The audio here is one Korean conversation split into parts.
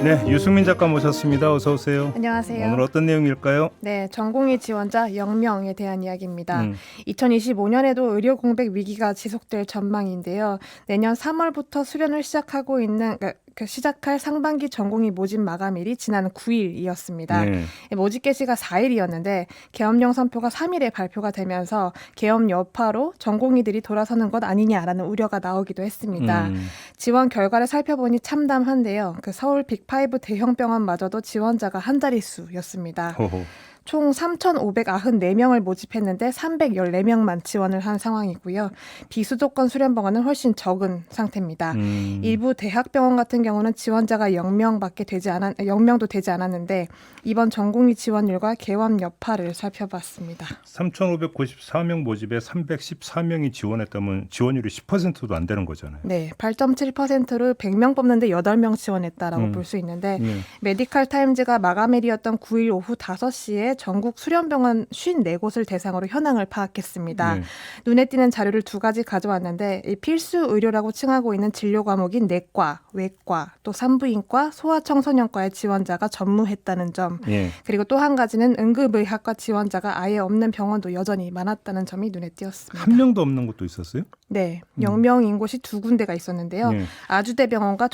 네, 유승민 작가 모셨습니다. 어서 오세요. 안녕하세요. 오늘 어떤 내용일까요? 네, 전공의 지원자 0명에 대한 이야기입니다. 음. 2025년에도 의료 공백 위기가 지속될 전망인데요. 내년 3월부터 수련을 시작하고 있는 시작할 상반기 전공의 모집 마감일이 지난 9일이었습니다. 네. 모집 개시가 4일이었는데 계엄령 선포가 3일에 발표가 되면서 계엄 여파로 전공의들이 돌아서는 것 아니냐라는 우려가 나오기도 했습니다. 지원 결과를 살펴보니 참담한데요. 서울 빅5 대형 병원마저도 지원자가 한 자릿수였습니다. 호호. 총 3,594명을 모집했는데 314명만 지원을 한 상황이고요. 비수도권 수련병원은 훨씬 적은 상태입니다. 일부 대학병원 같은 경우는 지원자가 0명도 되지 않았는데 이번 전공의 지원율과 계엄 여파를 살펴봤습니다. 3,594명 모집에 314명이 지원했다면 지원율이 10%도 안 되는 거잖아요. 네, 8.7%를 100명 뽑는데 8명 지원했다라고 볼 수 있는데 메디칼 타임즈가 마감일이었던 9일 오후 5시에 전국 수련병원 54곳을 대상으로 현황을 파악했습니다. 네. 눈에 띄는 자료를 두 가지 가져왔는데 이 필수 의료라고 칭하고 있는 진료 과목인 내과, 외과, 또 산부인과, 소아청소년과의 지원자가 전무했다는 점, 예. 그리고 또 한 가지는 응급의학과 지원자가 아예 없는 병원도 여전히 많았다는 점이 눈에 띄었습니다. 한 명도 없는 곳도 있었어요? 네, 0명인 곳이 두 군데가 있었는데요. 예. 아주대병원과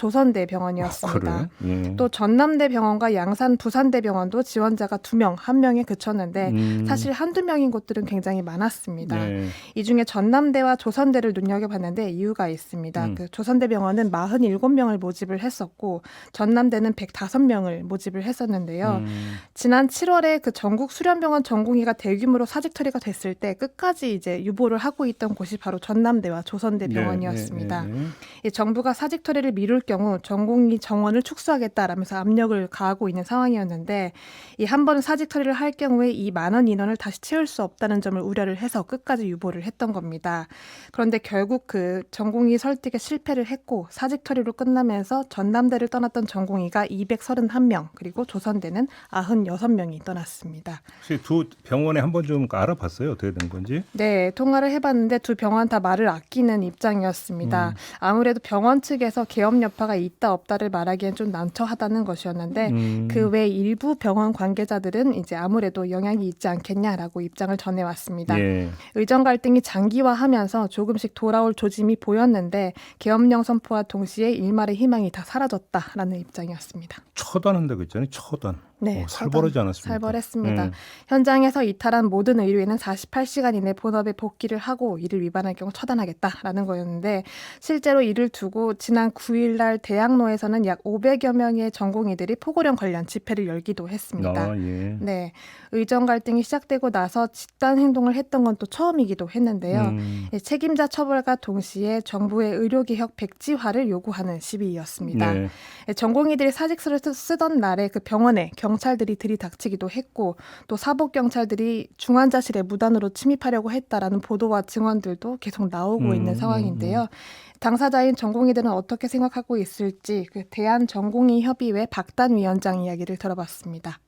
조선대병원이었습니다. 그래? 예. 또 전남대병원과 양산 부산대병원도 지원자가 2명, 1명에 그쳤는데 사실 한두 명인 곳들은 굉장히 많았습니다. 네. 이 중에 전남대와 조선대를 눈여겨봤는데 이유가 있습니다. 조선대병원은 47명을 모집을 했었고 전남대는 105명을 모집을 했었는데요. 지난 7월에 전국 수련병원 전공의가 대규모로 사직 처리가 됐을 때 끝까지 이제 유보를 하고 있던 곳이 바로 전남대와 조선대 병원이었습니다. 네, 네, 네. 이 정부가 사직 처리를 미룰 경우 전공의 정원을 축소하겠다라면서 압력을 가하고 있는 상황이었는데 이 한 번 사직 처리를 할 경우에 이 많은 인원을 다시 채울 수 없다는 점을 우려를 해서 끝까지 유보를 했던 겁니다. 그런데 결국 전공의 설득에 실패를 했고 사직 처리로 끝나면서 전남대를 떠났던 전공의가 231명 그리고 조선대는 96명이 떠났습니다. 혹시 두 병원에 한번 좀 알아봤어요? 어떻게 된 건지? 네, 통화를 해봤는데 두 병원 다 말을 아끼는 입장이었습니다. 아무래도 병원 측에서 계엄 여파가 있다 없다를 말하기엔 좀 난처하다는 것이었는데 그 외 일부 병원 관계자들은 이제 아무래도 영향이 있지 않겠냐라고 입장을 전해왔습니다. 예. 의정 갈등이 장기화하면서 조금씩 돌아올 조짐이 보였는데 계엄령 선포와 동시에 일말의 희망이 다 사라졌다라는 입장이었습니다. 처단한다고 했잖아요. 처단. 네, 살벌하지 않았습니까? 살벌했습니다. 네. 현장에서 이탈한 모든 의료인은 48시간 이내 본업에 복귀를 하고 이를 위반할 경우 처단하겠다라는 거였는데 실제로 이를 두고 지난 9일 날 대학로에서는 약 500여 명의 전공의들이 포고령 관련 집회를 열기도 했습니다. 아, 예. 네, 의정 갈등이 시작되고 나서 집단 행동을 했던 건 또 처음이기도 했는데요. 책임자 처벌과 동시에 정부의 의료개혁 백지화를 요구하는 시위였습니다. 네. 전공의들이 사직서를 쓰던 날에 그 병원에 경찰들이 들이닥치기도 했고 또 사복 경찰들이 중환자실에 무단으로 침입하려고 했다라는 보도와 증언들도 계속 나오고 있는 상황인데요. 당사자인 전공의들은 어떻게 생각하고 있을지 대한전공의협의회 박단 위원장 이야기를 들어봤습니다.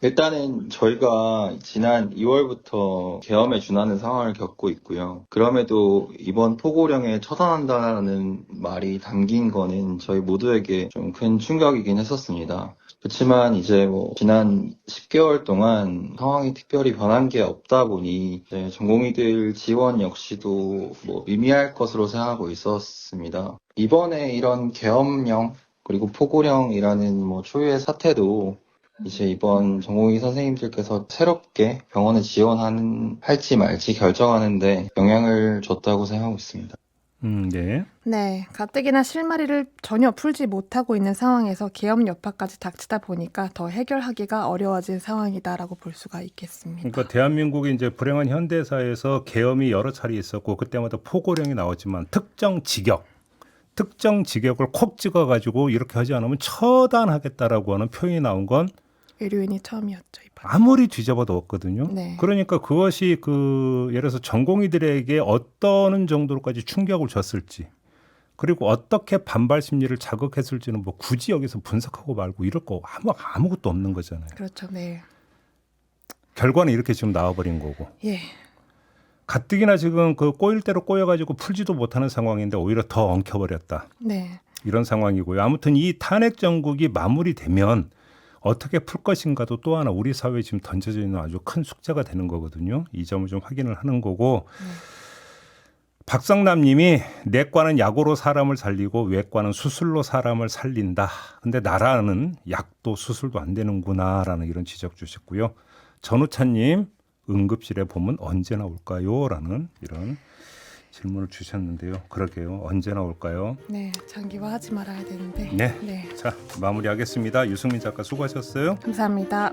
일단은 저희가 지난 2월부터 계엄에 준하는 상황을 겪고 있고요. 그럼에도 이번 포고령에 처단한다는 말이 담긴 거는 저희 모두에게 좀 큰 충격이긴 했었습니다. 그렇지만 이제 지난 10개월 동안 상황이 특별히 변한 게 없다 보니 이제 전공의들 지원 역시도 미미할 것으로 생각하고 있었습니다. 이번에 이런 계엄령 그리고 포고령이라는 초유의 사태도 이제 이번 전공의 선생님들께서 새롭게 병원에 할지 말지 결정하는데 영향을 줬다고 생각하고 있습니다. 네. 네, 가뜩이나 실마리를 전혀 풀지 못하고 있는 상황에서 계엄 여파까지 닥치다 보니까 더 해결하기가 어려워진 상황이다라고 볼 수가 있겠습니다. 그러니까 대한민국이 이제 불행한 현대사에서 계엄이 여러 차례 있었고 그때마다 포고령이 나왔지만 특정 직역을 콕 찍어가지고 이렇게 하지 않으면 처단하겠다라고 하는 표현이 나온 건 의료인이 처음이었죠, 이번. 아무리 뒤져봐도 없거든요. 네. 그러니까 그것이 예를 들어서 전공의들에게 어떤 정도로까지 충격을 줬을지 그리고 어떻게 반발 심리를 자극했을지는 굳이 여기서 분석하고 말고 이럴 거 아무것도 없는 거잖아요. 그렇죠, 네. 결과는 이렇게 지금 나와버린 거고. 예. 가뜩이나 지금 꼬일 대로 꼬여가지고 풀지도 못하는 상황인데 오히려 더 엉켜버렸다. 네. 이런 상황이고요. 아무튼 이 탄핵 정국이 마무리되면 어떻게 풀 것인가도 또 하나 우리 사회에 지금 던져져 있는 아주 큰 숙제가 되는 거거든요. 이 점을 좀 확인을 하는 거고 박성남 님이 내과는 약으로 사람을 살리고 외과는 수술로 사람을 살린다. 근데 나라는 약도 수술도 안 되는구나라는 이런 지적 주셨고요. 전우찬 님 응급실에 보면 언제 나올까요? 라는 이런 질문을 주셨는데요. 그러게요. 언제 나올까요? 네, 장기화하지 말아야 되는데. 네. 네, 자, 마무리하겠습니다. 유승민 작가 수고하셨어요. 감사합니다.